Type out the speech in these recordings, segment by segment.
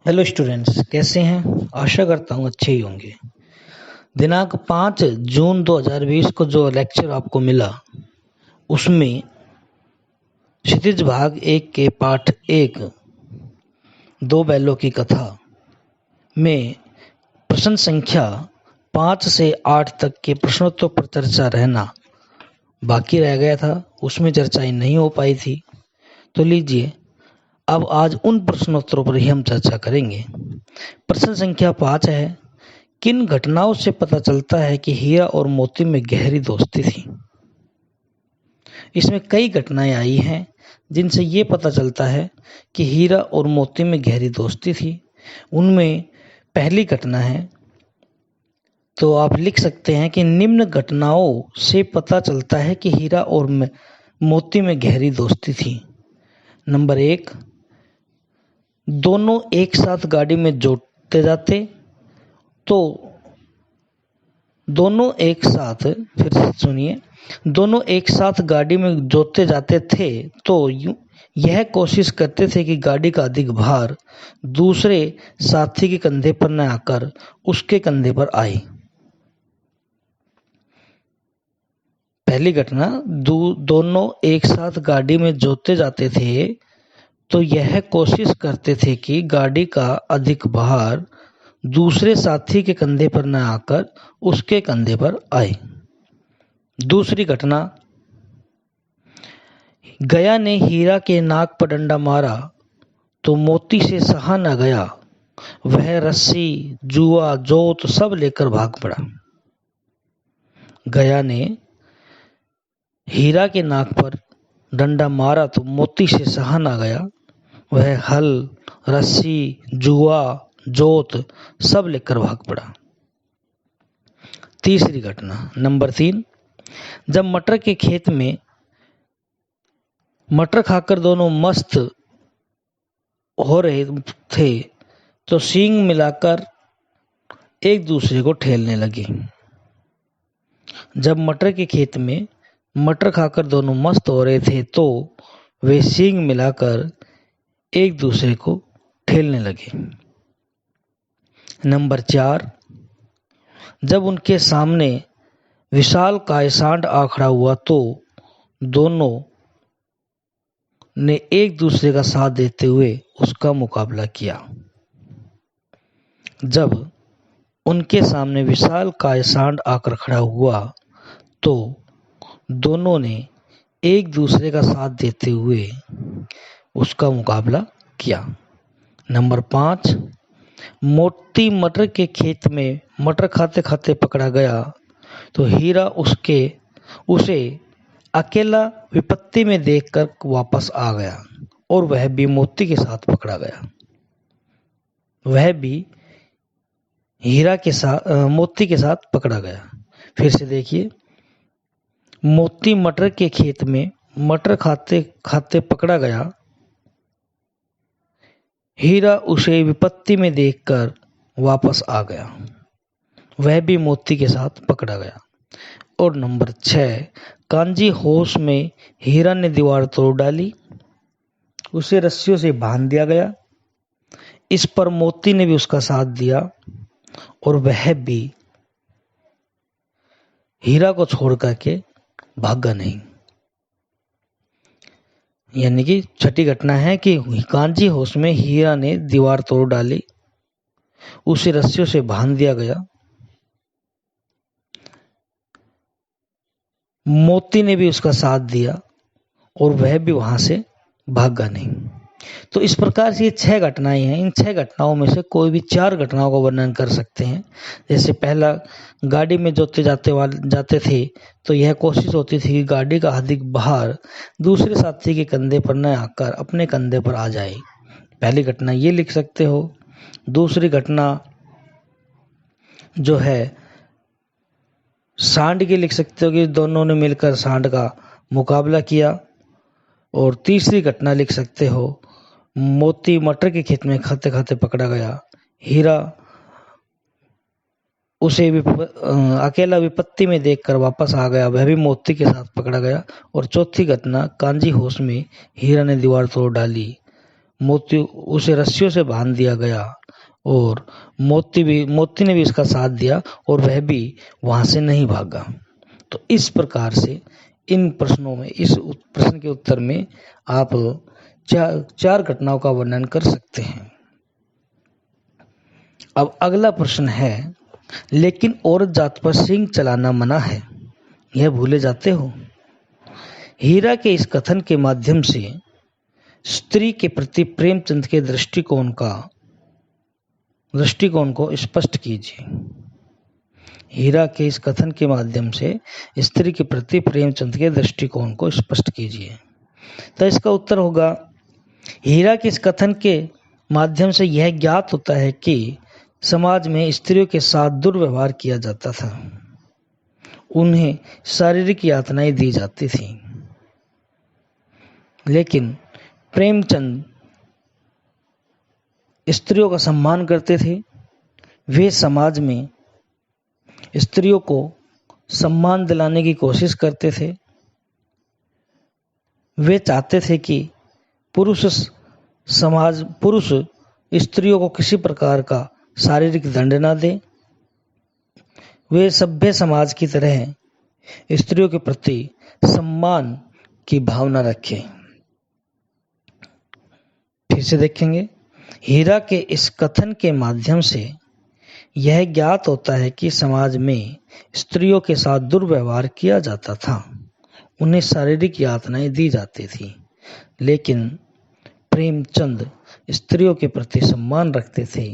Hello students, कैसे हैं? आशा करता हूँ अच्छे ही होंगे। दिनांक 5 जून 2020 को जो लेक्चर आपको मिला उसमें क्षितिज भाग 1 के पाठ 1 दो बैलों की कथा में प्रश्न संख्या 5 से 8 तक के प्रश्नोत्तर पर चर्चा रहना बाकी रह गया था। उसमें चर्चाएं नहीं हो पाई थी। तो लीजिए, अब आज उन प्रश्नोत्तरों पर ही हम चर्चा करेंगे। प्रश्न संख्या 5 है, किन घटनाओं से पता चलता है कि हीरा और मोती में गहरी दोस्ती थी? इसमें कई घटनाएं आई हैं जिनसे ये पता चलता है कि हीरा और मोती में गहरी दोस्ती थी। उनमें पहली घटना है, तो आप लिख सकते हैं कि निम्न घटनाओं से पता चलता है कि हीरा और मोती में गहरी दोस्ती थी। नंबर 1, दोनों एक साथ गाड़ी में जोड़ते जाते तो दोनों एक साथ फिर से सुनिए, दोनों एक साथ गाड़ी में जोते जाते थे तो यह कोशिश करते थे कि गाड़ी का अधिक भार दूसरे साथी के कंधे पर न आकर उसके कंधे पर आए। पहली घटना, दोनों एक साथ गाड़ी में जोते जाते थे तो यह कोशिश करते थे कि गाड़ी का अधिक भार दूसरे साथी के कंधे पर न आकर उसके कंधे पर आए। दूसरी घटना, गया ने हीरा के नाक पर डंडा मारा तो मोती से सहा न गया, वह रस्सी, जुआ, जोत सब लेकर भाग पड़ा। गया ने हीरा के नाक पर डंडा मारा तो मोती से सहा न गया, वह हल, रस्सी, जुआ, जोत सब लेकर भाग पड़ा। तीसरी घटना, नंबर 3, जब मटर के खेत में मटर खाकर दोनों मस्त हो रहे थे तो सींग मिलाकर एक दूसरे को ठेलने लगे। जब मटर के खेत में मटर खाकर दोनों मस्त हो रहे थे तो वे सींग मिलाकर एक दूसरे को ठेलने लगे। नंबर 4, जब उनके सामने विशाल काय सांड आ खड़ा हुआ तो दोनों ने एक दूसरे का साथ देते हुए उसका मुकाबला किया। जब उनके सामने विशाल काय सांड आकर खड़ा हुआ तो दोनों ने एक दूसरे का साथ देते हुए उसका मुकाबला किया। नंबर 5, मोती मटर के खेत में मटर खाते खाते पकड़ा गया तो हीरा उसे अकेला विपत्ति में देखकर वापस आ गया और वह भी मोती के साथ पकड़ा गया। वह भी हीरा के साथ मोती के साथ पकड़ा गया। फिर से देखिए, मोती मटर के खेत में मटर खाते खाते पकड़ा गया, हीरा उसे विपत्ति में देखकर वापस आ गया, वह भी मोती के साथ पकड़ा गया। और नंबर 6, कांजी होश में हीरा ने दीवार तोड़ डाली, उसे रस्सियों से बांध दिया गया। इस पर मोती ने भी उसका साथ दिया और वह भी हीरा को छोड़ करके भागा नहीं। यानी कि छठी घटना है कि कांजी होश में हीरा ने दीवार तोड़ डाली, उसे रस्सियों से बांध दिया गया, मोती ने भी उसका साथ दिया और वह भी वहां से भागा नहीं। तो इस प्रकार से ये 6 घटनाएं हैं। इन 6 घटनाओं में से कोई भी 4 घटनाओं का वर्णन कर सकते हैं। जैसे पहला, गाड़ी में जोते जाते थे तो यह कोशिश होती थी कि गाड़ी का अधिक भार दूसरे साथी के कंधे पर न आकर अपने कंधे पर आ जाए। पहली घटना ये लिख सकते हो। दूसरी घटना जो है सांड की लिख सकते हो कि दोनों ने मिलकर सांड का मुकाबला किया। और तीसरी घटना लिख सकते हो, मोती मटर के खेत में खाते खाते पकड़ा गया, हीरा उसे अकेला विपत्ति में देखकर वापस आ गया, वह भी मोती के साथ पकड़ा गया। और चौथी घटना, कांजी होश में हीरा ने दीवार तोड़ डाली, मोती उसे रस्सियों से बांध दिया गया और मोती ने भी इसका साथ दिया और वह भी वहां से नहीं भागा। तो इस प्रकार से इन प्रश्नों में, इस प्रश्न के उत्तर में आप चार घटनाओं का वर्णन कर सकते हैं। अब अगला प्रश्न है, लेकिन औरत जात पर सींग चलाना मना है, यह भूले जाते हो। हीरा के इस कथन के माध्यम से स्त्री के प्रति प्रेमचंद के दृष्टिकोण को स्पष्ट कीजिए। हीरा के इस कथन के माध्यम से स्त्री के प्रति प्रेमचंद के दृष्टिकोण को स्पष्ट कीजिए। तो इसका उत्तर होगा, हीरा के इस कथन के माध्यम से यह ज्ञात होता है कि समाज में स्त्रियों के साथ दुर्व्यवहार किया जाता था, उन्हें शारीरिक यातनाएं दी जाती थी, लेकिन प्रेमचंद स्त्रियों का सम्मान करते थे। वे समाज में स्त्रियों को सम्मान दिलाने की कोशिश करते थे। वे चाहते थे कि पुरुष स्त्रियों को किसी प्रकार का शारीरिक दंड ना दे। वे सभ्य समाज की तरह स्त्रियों के प्रति सम्मान की भावना रखें। फिर से देखेंगे, हीरा के इस कथन के माध्यम से यह ज्ञात होता है कि समाज में स्त्रियों के साथ दुर्व्यवहार किया जाता था, उन्हें शारीरिक यातनाएं दी जाती थी, लेकिन प्रेमचंद स्त्रियों के प्रति सम्मान रखते थे।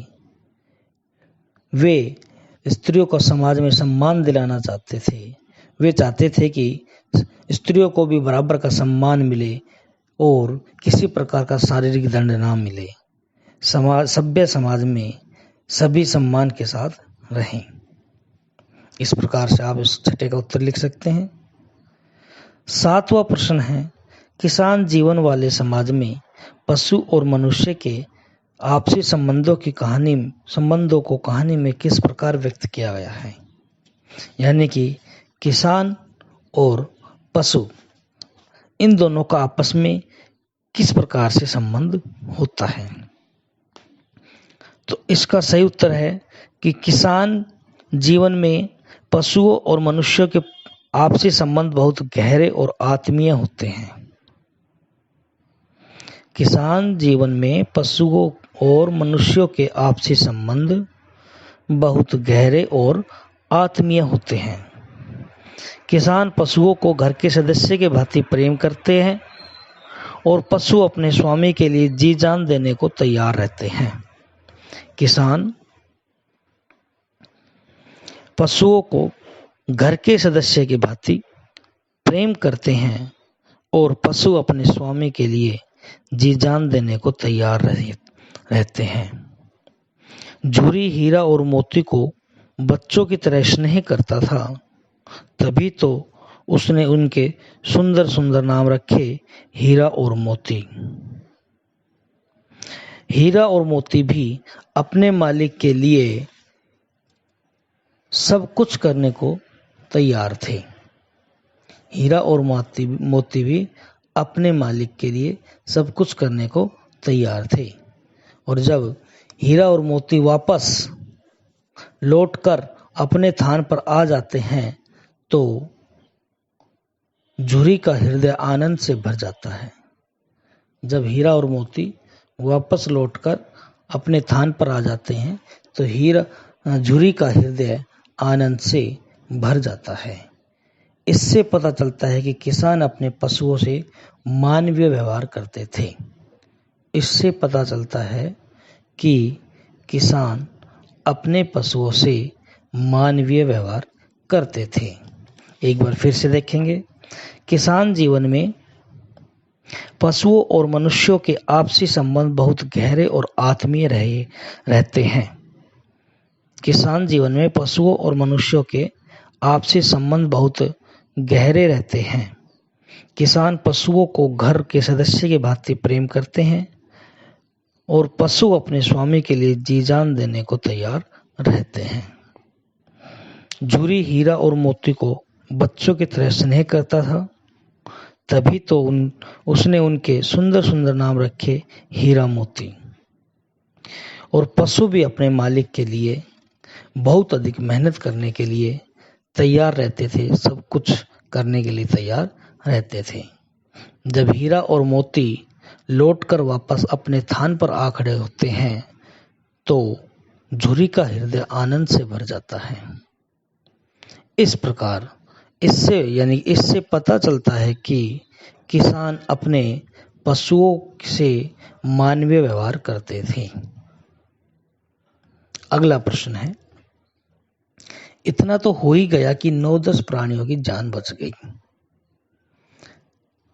वे स्त्रियों को समाज में सम्मान दिलाना चाहते थे। वे चाहते थे कि स्त्रियों को भी बराबर का सम्मान मिले और किसी प्रकार का शारीरिक दंड ना मिले। सभ्य समाज में सभी सम्मान के साथ रहें। इस प्रकार से आप इस छठे का उत्तर लिख सकते हैं। 7वां प्रश्न है, किसान जीवन वाले समाज में पशु और मनुष्य के आपसी संबंधों को कहानी में किस प्रकार व्यक्त किया गया है। यानी कि किसान और पशु, इन दोनों का आपस में किस प्रकार से संबंध होता है। तो इसका सही उत्तर है कि किसान जीवन में पशुओं और मनुष्यों के आपसी संबंध बहुत गहरे और आत्मीय होते हैं। किसान जीवन में पशुओं और मनुष्यों के आपसी संबंध बहुत गहरे और आत्मीय होते हैं। किसान पशुओं को घर के सदस्य के भांति प्रेम करते हैं और पशु अपने स्वामी के लिए जी जान देने को तैयार रहते हैं। किसान पशुओं को घर के सदस्य के भांति प्रेम करते हैं और पशु अपने स्वामी के लिए जी जान देने को तैयार रहते हैं। झूरी हीरा और मोती को बच्चों की तरह स्नेह करता था, तभी तो उसने उनके सुंदर सुंदर नाम रखे, हीरा और मोती। हीरा और मोती भी अपने मालिक के लिए सब कुछ करने को तैयार थे। हीरा और मोती भी अपने मालिक के लिए सब कुछ करने को तैयार थे। और जब हीरा और मोती वापस लौटकर अपने थान पर आ जाते हैं तो झूरी का हृदय आनंद से भर जाता है। जब हीरा और मोती वापस लौटकर अपने थान पर आ जाते हैं तो झूरी का हृदय आनंद से भर जाता है। इससे पता चलता है कि किसान अपने पशुओं से मानवीय व्यवहार करते थे। इससे पता चलता है कि किसान अपने पशुओं से मानवीय व्यवहार करते थे। एक बार फिर से देखेंगे, किसान जीवन में पशुओं और मनुष्यों के आपसी संबंध बहुत गहरे और आत्मीय रहते हैं। किसान जीवन में पशुओं और मनुष्यों के आपसी संबंध बहुत गहरे रहते हैं। किसान पशुओं को घर के सदस्य के भांति प्रेम करते हैं और पशु अपने स्वामी के लिए जी जान देने को तैयार रहते हैं। झूरी हीरा और मोती को बच्चों की तरह स्नेह करता था, तभी तो उसने उनके सुंदर सुंदर नाम रखे हीरा मोती। और पशु भी अपने मालिक के लिए बहुत अधिक मेहनत करने के लिए तैयार रहते थे, सब कुछ करने के लिए तैयार रहते थे। जब हीरा और मोती लौटकर वापस अपने थान पर आ खड़े होते हैं तो झुरी का हृदय आनंद से भर जाता है। इस प्रकार इससे पता चलता है कि किसान अपने पशुओं से मानवीय व्यवहार करते थे। अगला प्रश्न है, इतना तो हो ही गया कि 9-10 प्राणियों की जान बच गई,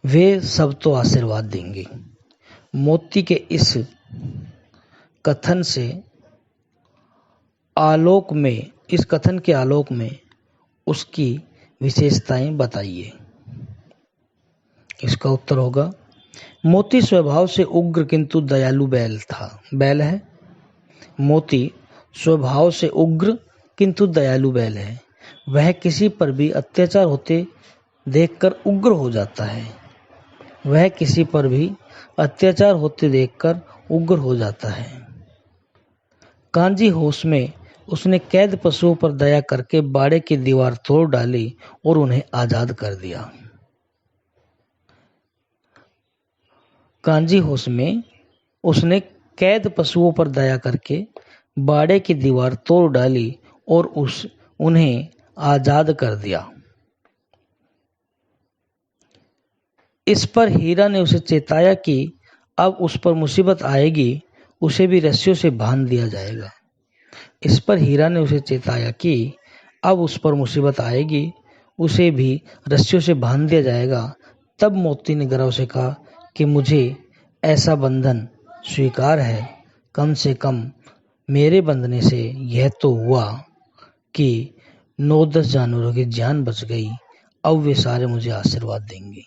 वे सब तो आशीर्वाद देंगे। मोती के इस कथन के आलोक में उसकी विशेषताएं बताइए। इसका उत्तर होगा, मोती स्वभाव से उग्र किंतु दयालु बैल है। मोती स्वभाव से उग्र किंतु दयालु बैल है। वह किसी पर भी अत्याचार होते देखकर उग्र हो जाता है। कांजी होश में उसने कैद पशुओं पर दया करके बाड़े की दीवार तोड़ डाली और उन्हें आजाद कर दिया। कांजी होश में उसने कैद पशुओं पर दया करके बाड़े की दीवार तोड़ डाली और उन्हें आजाद कर दिया। इस पर हीरा ने उसे चेताया कि अब उस पर मुसीबत आएगी, उसे भी रस्सियों से बांध दिया जाएगा। तब मोती ने गर्व से कहा कि मुझे ऐसा बंधन स्वीकार है, कम से कम मेरे बंधने से यह तो हुआ कि 9-10 जानवरों की जान बच गई, अब वे सारे मुझे आशीर्वाद देंगे।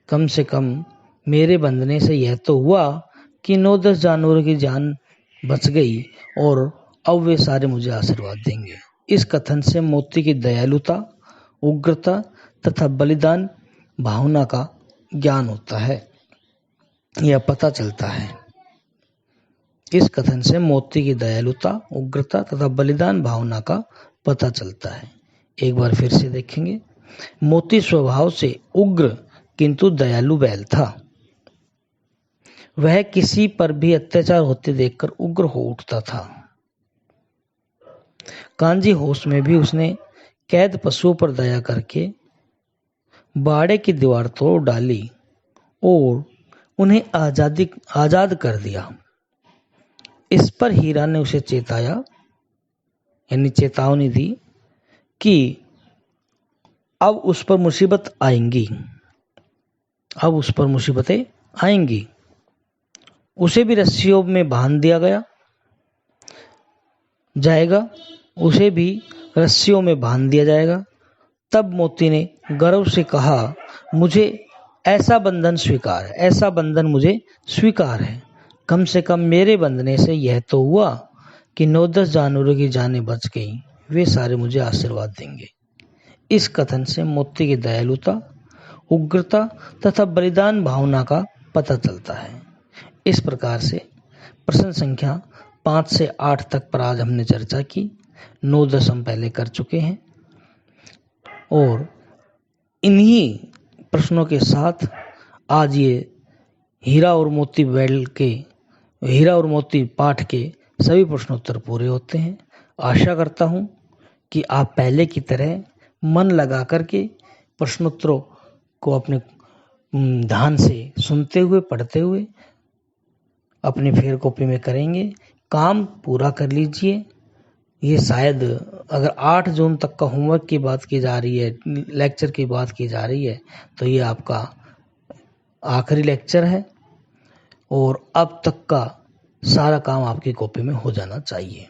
कम से कम मेरे बंधने से यह तो हुआ कि 9-10 जानवरों की जान बच गई और अब वे सारे मुझे आशीर्वाद देंगे। इस कथन से मोती की दयालुता, उग्रता तथा बलिदान भावना का ज्ञान होता है या पता चलता है। इस कथन से मोती की दयालुता, उग्रता तथा बलिदान भावना का पता चलता है। एक बार फिर से देखेंगे। मोती स्वभाव से उग्र किंतु दयालु बैल था। वह किसी पर भी अत्याचार होते देखकर उग्र हो उठता था। कांजी होश में भी उसने कैद पशुओं पर दया करके बाड़े की दीवार तोड़ डाली और उन्हें आजाद कर दिया। इस पर हीरा ने उसे चेतावनी दी कि अब उस पर मुसीबतें आएंगी। उसे भी रस्सियों में बांध दिया जाएगा। तब मोती ने गर्व से कहा, मुझे ऐसा बंधन मुझे स्वीकार है, कम से कम मेरे बंधने से यह तो हुआ कि 9-10 जानवरों की जानें बच गई, वे सारे मुझे आशीर्वाद देंगे। इस कथन से मोती की दयालुता, उग्रता तथा बलिदान भावना का पता चलता है। इस प्रकार से प्रश्न संख्या 5 से 8 तक पर आज हमने चर्चा की। 9-10 हम पहले कर चुके हैं और इन्हीं प्रश्नों के साथ आज ये हीरा और मोती पाठ के सभी प्रश्नोत्तर पूरे होते हैं। आशा करता हूं कि आप पहले की तरह मन लगा करके प्रश्नोत्तरों को अपने ध्यान से सुनते हुए, पढ़ते हुए अपनी फेर कॉपी में करेंगे। काम पूरा कर लीजिए। ये शायद अगर 8 जून तक का होमवर्क की बात की जा रही है, लेक्चर की बात की जा रही है, तो ये आपका आखिरी लेक्चर है और अब तक का सारा काम आपकी कॉपी में हो जाना चाहिए।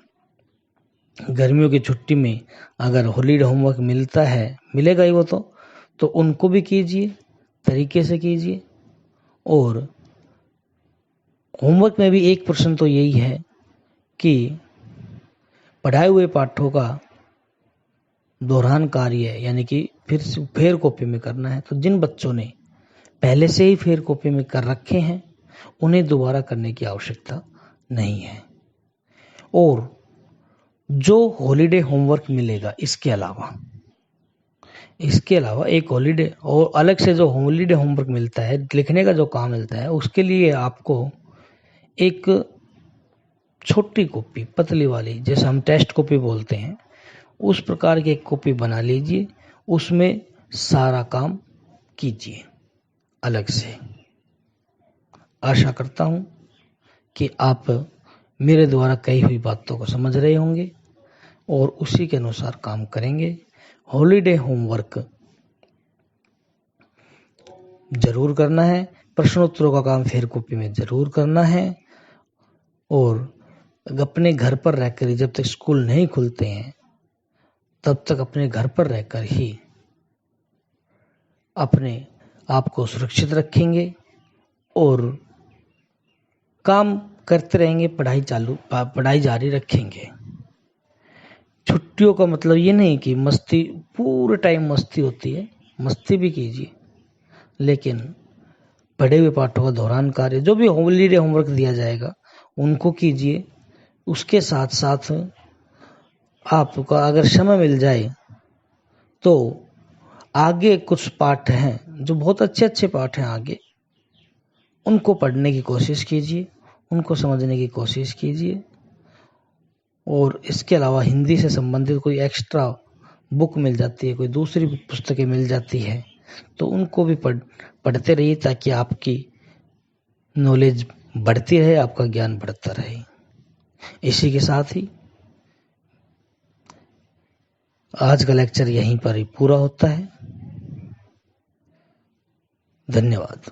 गर्मियों की छुट्टी में अगर हॉलीडे होमवर्क मिलेगा ही वो तो उनको भी कीजिए, तरीके से कीजिए। और होमवर्क में भी एक प्रश्न तो यही है कि पढ़ाए हुए पाठों का दोहरान कार्य यानी कि फिर से फेयर कॉपी में करना है। तो जिन बच्चों ने पहले से ही फेयर कॉपी में कर रखे हैं उन्हें दोबारा करने की आवश्यकता नहीं है। और जो हॉलीडे होमवर्क मिलेगा इसके अलावा एक हॉलीडे और अलग से जो हॉलीडे होमवर्क मिलता है, लिखने का जो काम मिलता है, उसके लिए आपको एक छोटी कॉपी पतली वाली, जैसे हम टेस्ट कॉपी बोलते हैं, उस प्रकार की एक कॉपी बना लीजिए, उसमें सारा काम कीजिए अलग से। आशा करता हूँ कि आप मेरे द्वारा कही हुई बातों को समझ रहे होंगे और उसी के अनुसार काम करेंगे। हॉलीडे होमवर्क जरूर करना है, प्रश्नोत्तरों का काम फेयर कॉपी में जरूर करना है, और अपने घर पर रहकर ही, जब तक स्कूल नहीं खुलते हैं तब तक अपने घर पर रहकर ही अपने आप को सुरक्षित रखेंगे और काम करते रहेंगे, पढ़ाई जारी रखेंगे। छुट्टियों का मतलब ये नहीं कि मस्ती, पूरे टाइम मस्ती होती है, मस्ती भी कीजिए, लेकिन पढ़े हुए पाठों का दौरान कार्य, जो भी हॉलीडे होमवर्क दिया जाएगा उनको कीजिए। उसके साथ साथ आपको अगर समय मिल जाए तो आगे कुछ पाठ हैं जो बहुत अच्छे पाठ हैं आगे, उनको पढ़ने की कोशिश कीजिए, उनको समझने की कोशिश कीजिए। और इसके अलावा हिंदी से संबंधित कोई एक्स्ट्रा बुक मिल जाती है, कोई दूसरी पुस्तकें मिल जाती है, तो उनको भी पढ़ते रहिए, ताकि आपकी नॉलेज बढ़ती रहे, आपका ज्ञान बढ़ता रहे। इसी के साथ ही आज का लेक्चर यहीं पर ही पूरा होता है। धन्यवाद।